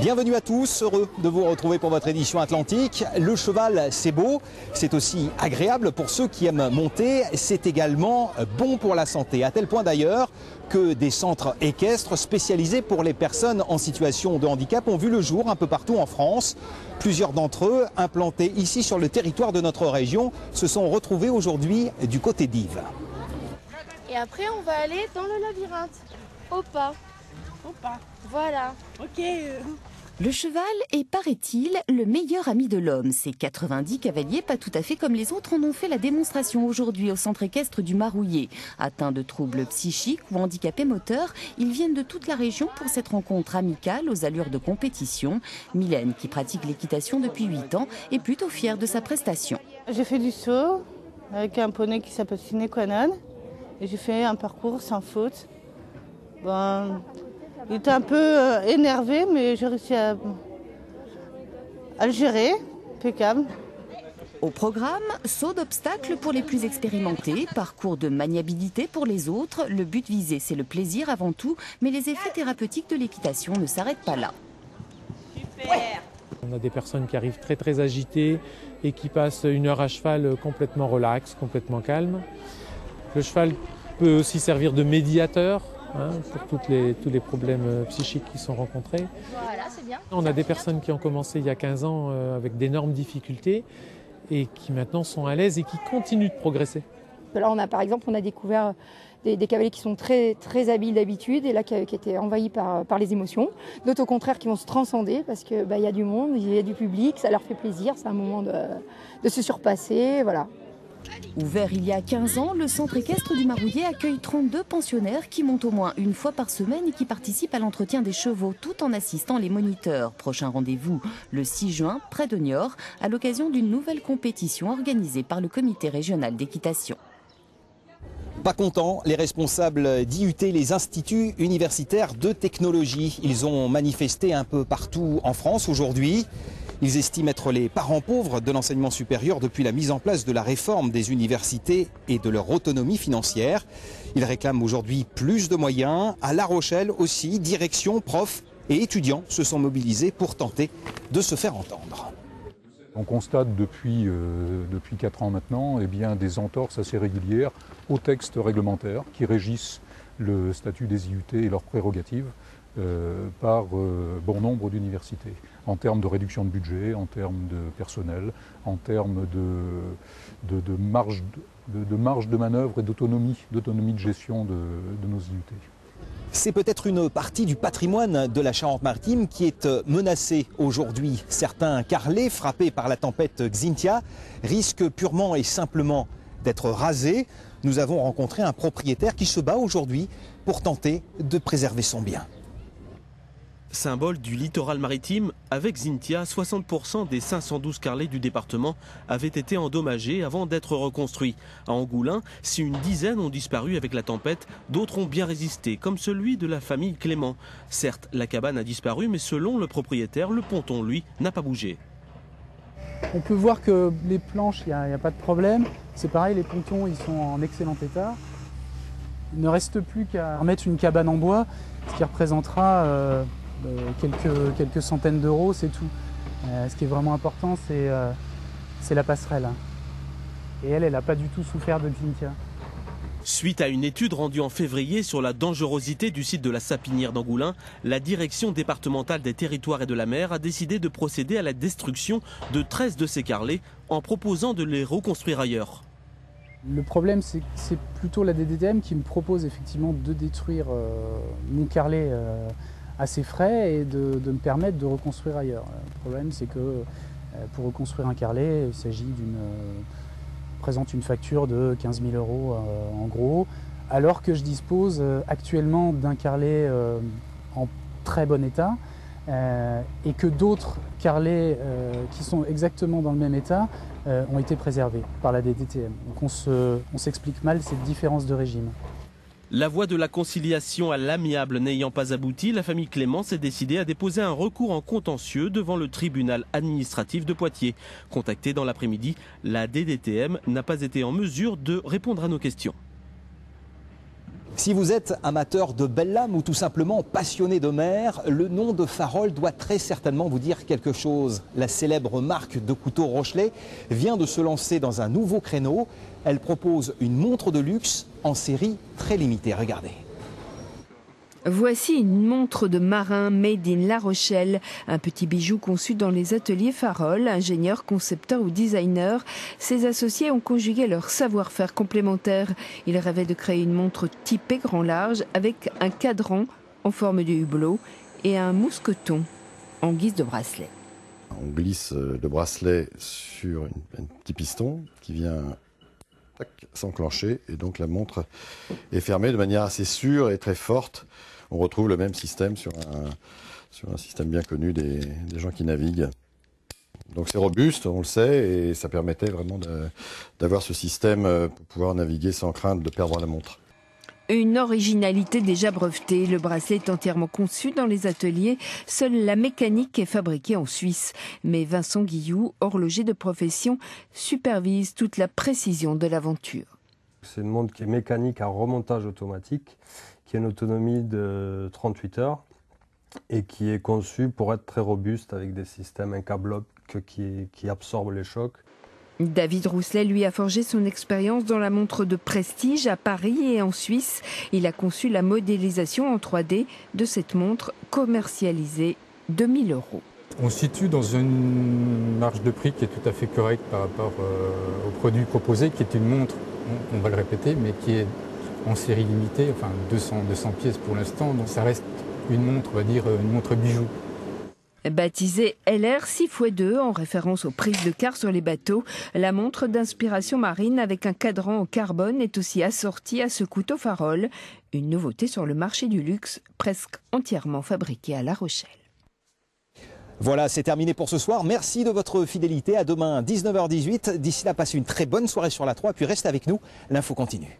Bienvenue à tous, heureux de vous retrouver pour votre édition Atlantique. Le cheval, c'est beau, c'est aussi agréable pour ceux qui aiment monter, c'est également bon pour la santé. À tel point d'ailleurs que des centres équestres spécialisés pour les personnes en situation de handicap ont vu le jour un peu partout en France. Plusieurs d'entre eux, implantés ici sur le territoire de notre région, se sont retrouvés aujourd'hui du côté d'Yves. Et après, on va aller dans le labyrinthe, au pas. Au pas. Voilà. Ok. Le cheval est, paraît-il, le meilleur ami de l'homme. Ces 90 cavaliers, pas tout à fait comme les autres, en ont fait la démonstration aujourd'hui au centre équestre du Marouillet. Atteints de troubles psychiques ou handicapés moteurs, ils viennent de toute la région pour cette rencontre amicale aux allures de compétition. Mylène, qui pratique l'équitation depuis 8 ans, est plutôt fière de sa prestation. J'ai fait du saut avec un poney qui s'appelle Sine Qua Non. Et j'ai fait un parcours sans faute. Il était un peu énervé, mais j'ai réussi à le gérer, impeccable. Au programme, saut d'obstacles pour les plus expérimentés, parcours de maniabilité pour les autres. Le but visé, c'est le plaisir avant tout, mais les effets thérapeutiques de l'équitation ne s'arrêtent pas là. Super. On a des personnes qui arrivent très agitées et qui passent 1 heure à cheval complètement relax, complètement calme. Le cheval peut aussi servir de médiateur pour tous les problèmes psychiques qui sont rencontrés. Voilà, c'est bien. On a des personnes qui ont commencé il y a 15 ans avec d'énormes difficultés et qui maintenant sont à l'aise et qui continuent de progresser. Là, par exemple, on a découvert des cavaliers qui sont très habiles d'habitude et là qui étaient envahis par les émotions. D'autres, au contraire, qui vont se transcender parce qu'il y a du monde, il y a du public, ça leur fait plaisir, c'est un moment de se surpasser, voilà. Ouvert il y a 15 ans, le centre équestre du Marouillet accueille 32 pensionnaires qui montent au moins une fois par semaine et qui participent à l'entretien des chevaux tout en assistant les moniteurs. Prochain rendez-vous le 6 juin, près de Niort, à l'occasion d'une nouvelle compétition organisée par le comité régional d'équitation. Pas contents, les responsables d'IUT, les instituts universitaires de technologie. Ils ont manifesté un peu partout en France aujourd'hui. Ils estiment être les parents pauvres de l'enseignement supérieur depuis la mise en place de la réforme des universités et de leur autonomie financière. Ils réclament aujourd'hui plus de moyens. À La Rochelle aussi, direction, profs et étudiants se sont mobilisés pour tenter de se faire entendre. On constate depuis 4 ans maintenant des entorses assez régulières aux textes réglementaires qui régissent le statut des IUT et leurs prérogatives par bon nombre d'universités, en termes de réduction de budget, en termes de personnel, en termes de marge de manœuvre et d'autonomie de gestion de nos IUT. C'est peut-être une partie du patrimoine de la Charente-Maritime qui est menacée aujourd'hui. Certains carrelets frappés par la tempête Xynthia risquent purement et simplement d'être rasés. Nous avons rencontré un propriétaire qui se bat aujourd'hui pour tenter de préserver son bien. Symbole du littoral maritime, avec Xynthia, 60% des 512 carrelets du département avaient été endommagés avant d'être reconstruits. À Angoulins, si une dizaine ont disparu avec la tempête, d'autres ont bien résisté, comme celui de la famille Clément. Certes, la cabane a disparu, mais selon le propriétaire, le ponton, lui, n'a pas bougé. On peut voir que les planches, il n'y a pas de problème. C'est pareil, les pontons, ils sont en excellent état. Il ne reste plus qu'à remettre une cabane en bois, ce qui représentera quelques centaines d'euros, c'est tout. Ce qui est vraiment important, c'est la passerelle. Et elle n'a pas du tout souffert de Xynthia. Suite à une étude rendue en février sur la dangerosité du site de la Sapinière d'Angoulins, la direction départementale des territoires et de la mer a décidé de procéder à la destruction de 13 de ces carrelets en proposant de les reconstruire ailleurs. Le problème, c'est que c'est plutôt la DDTM qui me propose effectivement de détruire mon carrelet à ses frais et de me permettre de reconstruire ailleurs. Le problème, c'est que pour reconstruire un carrelet, il s'agit présente une facture de 15 000 euros en gros, alors que je dispose actuellement d'un carrelet en très bon état et que d'autres carrelets qui sont exactement dans le même état ont été préservés par la DDTM. Donc on s'explique mal cette différence de régime. La voie de la conciliation à l'amiable n'ayant pas abouti, la famille Clément s'est décidée à déposer un recours en contentieux devant le tribunal administratif de Poitiers. Contactée dans l'après-midi, la DDTM n'a pas été en mesure de répondre à nos questions. Si vous êtes amateur de belles lames ou tout simplement passionné de mer, le nom de Farol doit très certainement vous dire quelque chose. La célèbre marque de couteaux Rochelet vient de se lancer dans un nouveau créneau. Elle propose une montre de luxe en série très limitée. Regardez. Voici une montre de marin made in La Rochelle, un petit bijou conçu dans les ateliers Farol. Ingénieurs, concepteurs ou designers, ses associés ont conjugué leur savoir-faire complémentaire. Ils rêvaient de créer une montre typée grand large avec un cadran en forme de hublot et un mousqueton en guise de bracelet. On glisse le bracelet sur un petit piston qui vient s'enclencher et donc la montre est fermée de manière assez sûre et très forte. On retrouve le même système sur un système bien connu des gens qui naviguent. Donc c'est robuste, on le sait, et ça permettait vraiment d'avoir ce système pour pouvoir naviguer sans crainte de perdre la montre. Une originalité déjà brevetée. Le bracelet est entièrement conçu dans les ateliers. Seule la mécanique est fabriquée en Suisse. Mais Vincent Guilloux, horloger de profession, supervise toute la précision de l'aventure. C'est une montre qui est mécanique à remontage automatique, qui a une autonomie de 38 heures et qui est conçue pour être très robuste avec des systèmes incablables qui absorbent les chocs. David Rousselet, lui, a forgé son expérience dans la montre de prestige à Paris et en Suisse. Il a conçu la modélisation en 3D de cette montre commercialisée 2 000 €. On se situe dans une marge de prix qui est tout à fait correcte par rapport au produit proposé, qui est une montre, on va le répéter, mais qui est en série limitée, enfin 200 pièces pour l'instant, donc ça reste une montre, on va dire, une montre bijou. Baptisée LR 6x2 en référence aux prises de quart sur les bateaux, la montre d'inspiration marine avec un cadran en carbone est aussi assortie à ce couteau Farol, une nouveauté sur le marché du luxe, presque entièrement fabriquée à La Rochelle. Voilà, c'est terminé pour ce soir. Merci de votre fidélité. À demain, 19h18. D'ici là, passez une très bonne soirée sur la 3, puis restez avec nous. L'info continue.